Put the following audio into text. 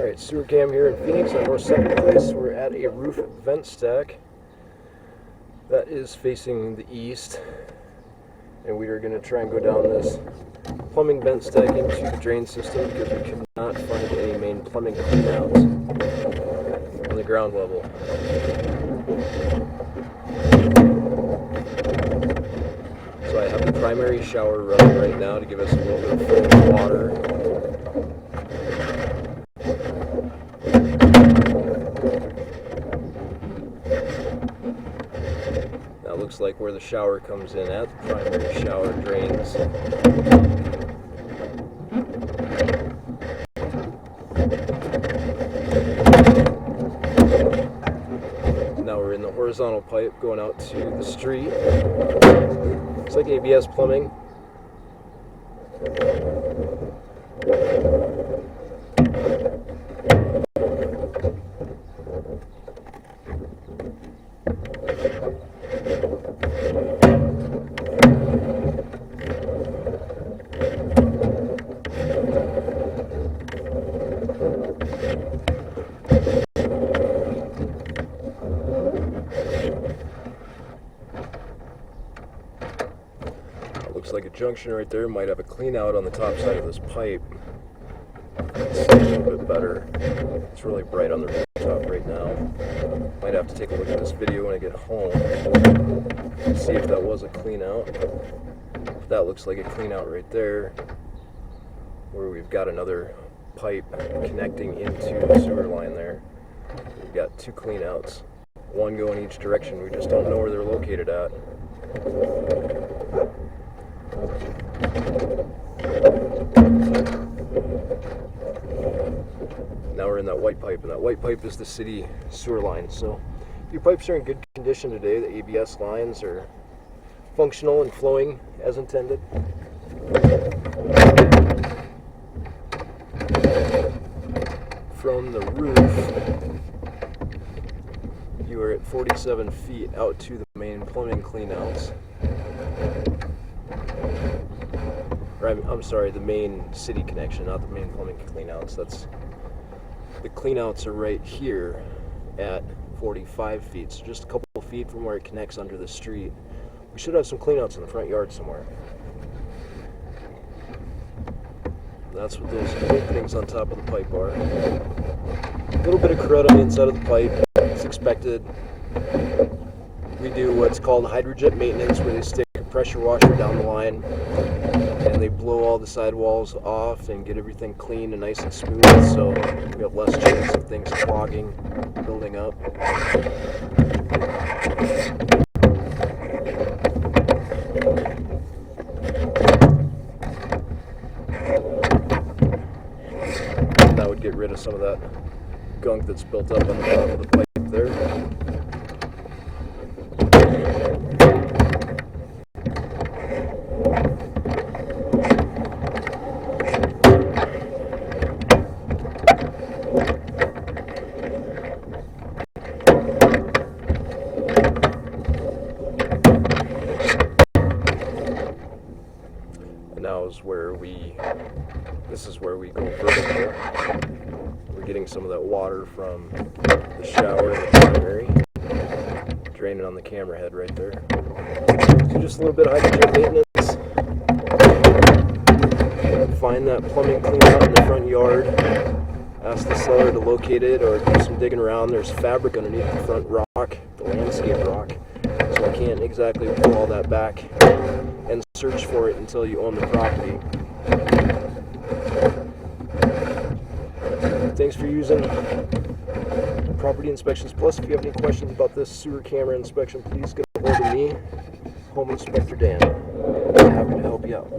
Alright, sewer cam here in Phoenix on North 2nd Place. We're at a roof vent stack that is facing the east, and we are going to try and go down this plumbing vent stack into the drain system because we cannot find any main plumbing cleanouts on the ground level. So I have the primary shower running right now to give us a little bit of flow of water. That looks like where the shower comes in at, the primary shower drains. Now we're in the horizontal pipe going out to the street. Looks like ABS plumbing. Looks like a junction right there. Might have a clean out on the top side of this pipe. Let's see a little bit better. It's really bright on the rooftop right now. Might have to take a look at this video when I get home. See if that was a clean out. That looks like a clean out right there, where we've got another pipe connecting into the sewer line there. We've got two clean outs. One going each direction. We just don't know where they're located at. Now we're in that white pipe, and that white pipe is the city sewer line. So your pipes are in good condition today. The ABS lines are functional and flowing as intended. From the roof, you are at 47 feet out to the main plumbing cleanouts. I'm sorry, the main city connection, not the main plumbing cleanouts. That's the cleanouts are right here at 45 feet, so just a couple of feet from where it connects under the street. We should have some cleanouts in the front yard somewhere. That's what those openings on top of the pipe are. A little bit of crud on the inside of the pipe. It's expected. We do what's called hydrojet maintenance, where they stick a pressure washer down the line and they blow all the sidewalls off and get everything clean and nice and smooth, so we have less chance of things clogging, building up. That would get rid of some of that gunk that's built up on the top of the pipe there. This is where we go vertical. We're getting some of that water from the shower and the primary, draining on the camera head right there. So just a little bit of hydrogen maintenance. Find that plumbing cleanout in the front yard. Ask the seller to locate it or do some digging around. There's fabric underneath the front rock, the landscape rock. So I can't exactly pull all that back and search for it until you own the property. Thanks for using Property Inspections Plus. If you have any questions about this sewer camera inspection, please get a hold of me, Home Inspector Dan. I'm happy to help you out.